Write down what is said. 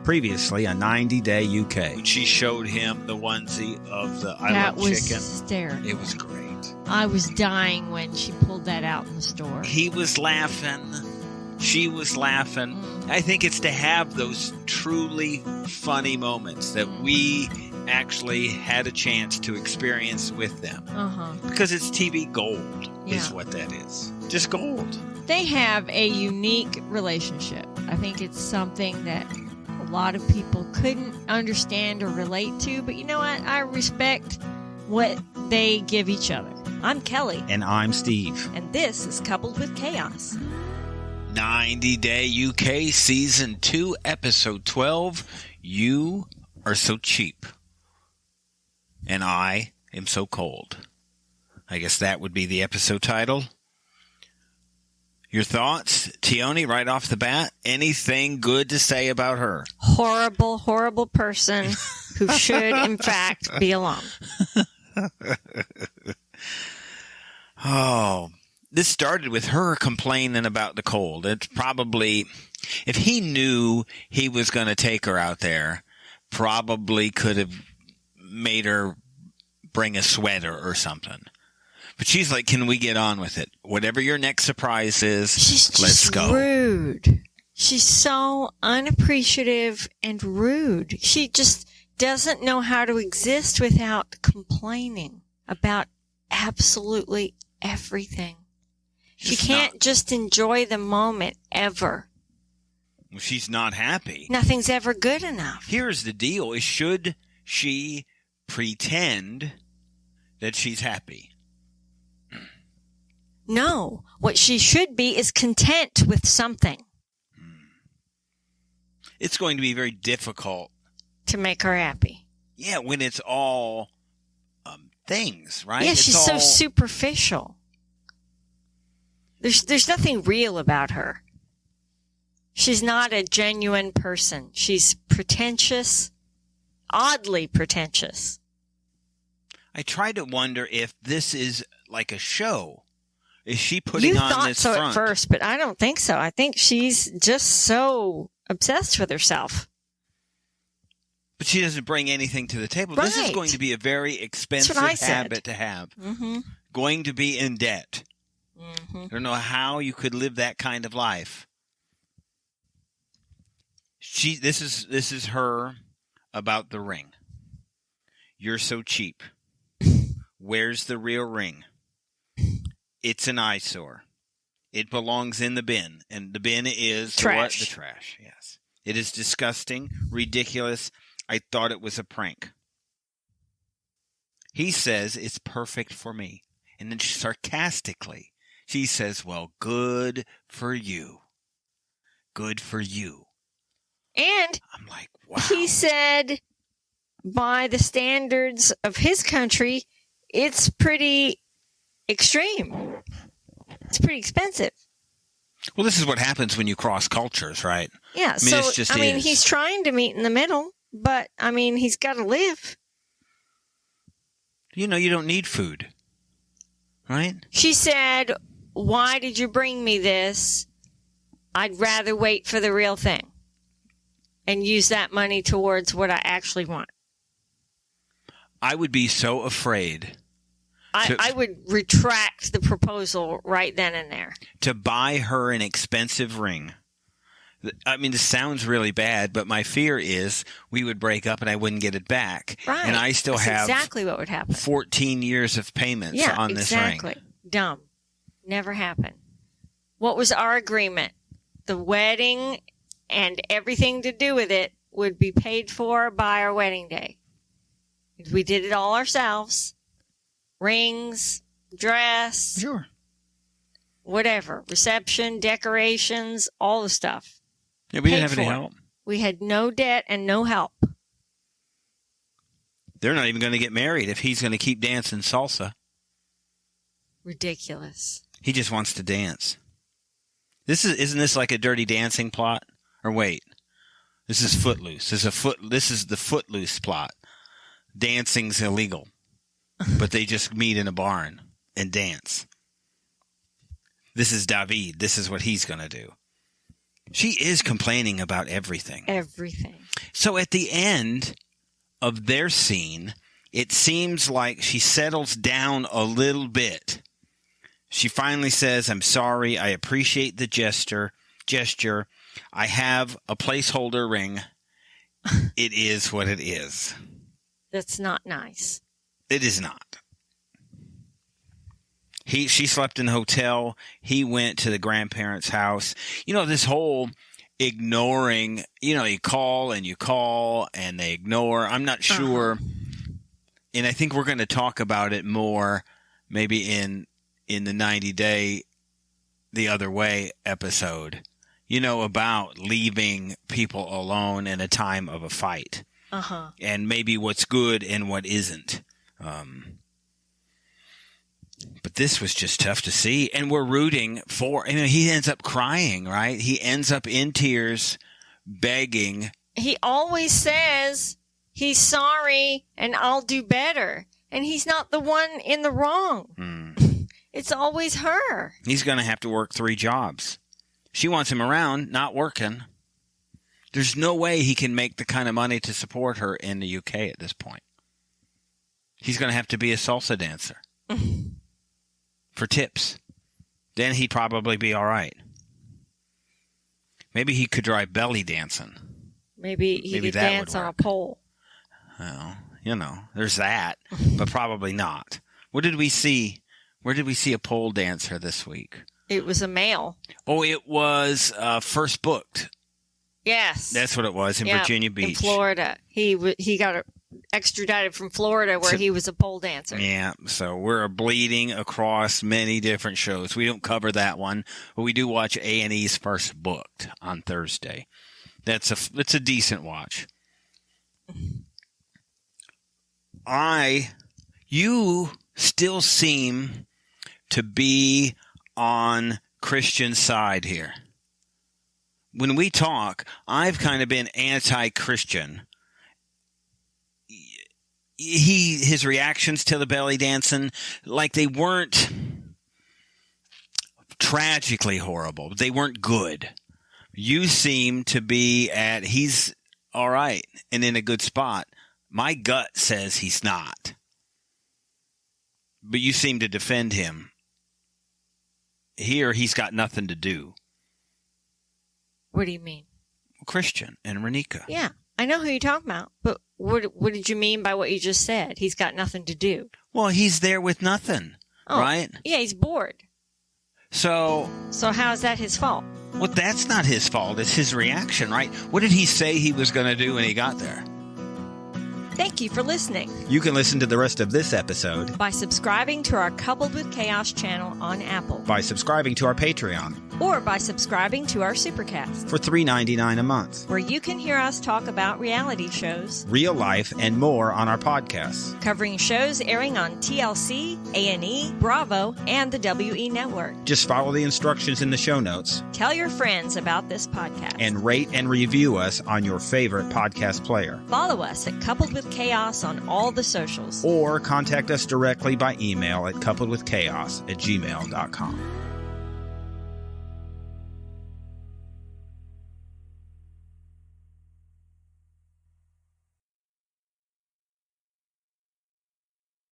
Previously, a 90-day UK. She showed him the onesie of the I Love Chicken. That was hysterical. It was great. I was dying when she pulled that out in the store. He was laughing. She was laughing. I think it's to have those truly funny moments that we actually had a chance to experience with them. Because it's TV gold is what that is. Just gold. They have a unique relationship. I think it's something that a lot of people couldn't understand or relate to, but you know what? I respect what they give each other. I'm Kelly. And I'm Steve. And this is Coupled with Chaos. 90-Day UK Season 2, Episode 12. You are so cheap. And I am so cold. I guess that would be the episode title. Your thoughts, Tioni, right off the bat? Anything good to say about her? Horrible, horrible person who should, in fact, be alone. Oh, this started with her complaining about the cold. It's probably, if he knew he was going to take her out there, probably could have made her bring a sweater or something. But she's like, can we get on with it? Whatever your next surprise is, let's go. She's rude. She's so unappreciative and rude. She just doesn't know how to exist without complaining about absolutely everything. She can't just enjoy the moment ever. Well, she's not happy. Nothing's ever good enough. Here's the deal. Should she pretend that she's happy? No. What she should be is content with something. It's going to be very difficult to make her happy. Yeah, when it's all things, right? Yeah, she's so superficial. There's nothing real about her. She's not a genuine person. She's pretentious, oddly pretentious. I try to wonder if this is like a show. Is she putting on this front? You thought so at first, but I don't think so. I think she's just so obsessed with herself. But she doesn't bring anything to the table. Right. This is going to be a very expensive habit to have. Mm-hmm. Going to be in debt. Mm-hmm. I don't know how you could live that kind of life. This is her about the ring. You're so cheap. Where's the real ring? It's an eyesore. It belongs in the bin. And the bin is trash. The trash, yes. It is disgusting, ridiculous. I thought it was a prank. He says it's perfect for me. And then sarcastically, she says, well, good for you. Good for you. And I'm like, wow. He said, by the standards of his country, it's pretty extreme. It's pretty expensive. Well, this is what happens when you cross cultures, right? Yeah, he's trying to meet in the middle, but, he's got to live. You don't need food, right? She said, why did you bring me this? I'd rather wait for the real thing and use that money towards what I actually want. I would be so afraid. I would retract the proposal right then and there. To buy her an expensive ring. This sounds really bad, but my fear is we would break up and I wouldn't get it back. Right. And I still have exactly what would happen. 14 years of payments on this ring. Exactly. Dumb. Never happened. What was our agreement? The wedding and everything to do with it would be paid for by our wedding day. We did it all ourselves. Rings, dress, sure, whatever, reception, decorations, all the stuff. Yeah, we didn't have any help. We had no debt and no help. They're not even going to get married if he's going to keep dancing salsa. Ridiculous. He just wants to dance. Isn't this like a Dirty Dancing plot? Or wait, this is Footloose. This is the Footloose plot. Dancing's illegal. But they just meet in a barn and dance. This is David. This is what he's going to do. She is complaining about everything. Everything. So at the end of their scene, it seems like she settles down a little bit. She finally says, "I'm sorry. I appreciate the gesture. I have a placeholder ring. It is what it is." That's not nice. It is not. She slept in the hotel. He went to the grandparents' house. This whole ignoring, you call and they ignore. I'm not sure. And I think we're going to talk about it more maybe in the 90-day the other way episode, about leaving people alone in a time of a fight. And maybe what's good and what isn't. But this was just tough to see. And we're rooting for, he ends up crying, right? He ends up in tears, begging. He always says he's sorry and I'll do better. And he's not the one in the wrong. It's always her. He's going to have to work 3 jobs. She wants him around, not working. There's no way he can make the kind of money to support her in the UK at this point. He's going to have to be a salsa dancer for tips. Then he'd probably be all right. Maybe he could try belly dancing. Maybe he could dance on a pole. Well, there's that, but probably not. What did we see? Where did we see a pole dancer this week? It was a male. Oh, it was First Booked. Yes. That's what it was in Virginia Beach. In Florida. He got extradited from Florida where he was a pole dancer. Yeah, so we're bleeding across many different shows. We don't cover that one, but we do watch A&E's First Booked on Thursday. It's a decent watch. You still seem to be on Christian's side here. When we talk, I've kind of been anti-Christian. His reactions to the belly dancing, like they weren't tragically horrible. They weren't good. You seem to be he's all right and in a good spot. My gut says he's not. But you seem to defend him. Here, he's got nothing to do. What do you mean? Christian and Renika. Yeah, I know who you're talking about. But what did you mean by what you just said? He's got nothing to do. Well, he's there with nothing, right? Yeah, he's bored. So how is that his fault? Well, that's not his fault. It's his reaction, right? What did he say he was going to do when he got there? Thank you for listening. You can listen to the rest of this episode by subscribing to our Coupled with Chaos channel on Apple, by subscribing to our Patreon, or by subscribing to our Supercast for $3.99 a month, where you can hear us talk about reality shows, real life, and more on our podcasts, covering shows airing on TLC, A&E, Bravo, and the WE Network. Just follow the instructions in the show notes. Tell your friends about this podcast. And rate and review us on your favorite podcast player. Follow us at Coupled with Chaos on all the socials. Or contact us directly by email at coupledwithchaos@gmail.com.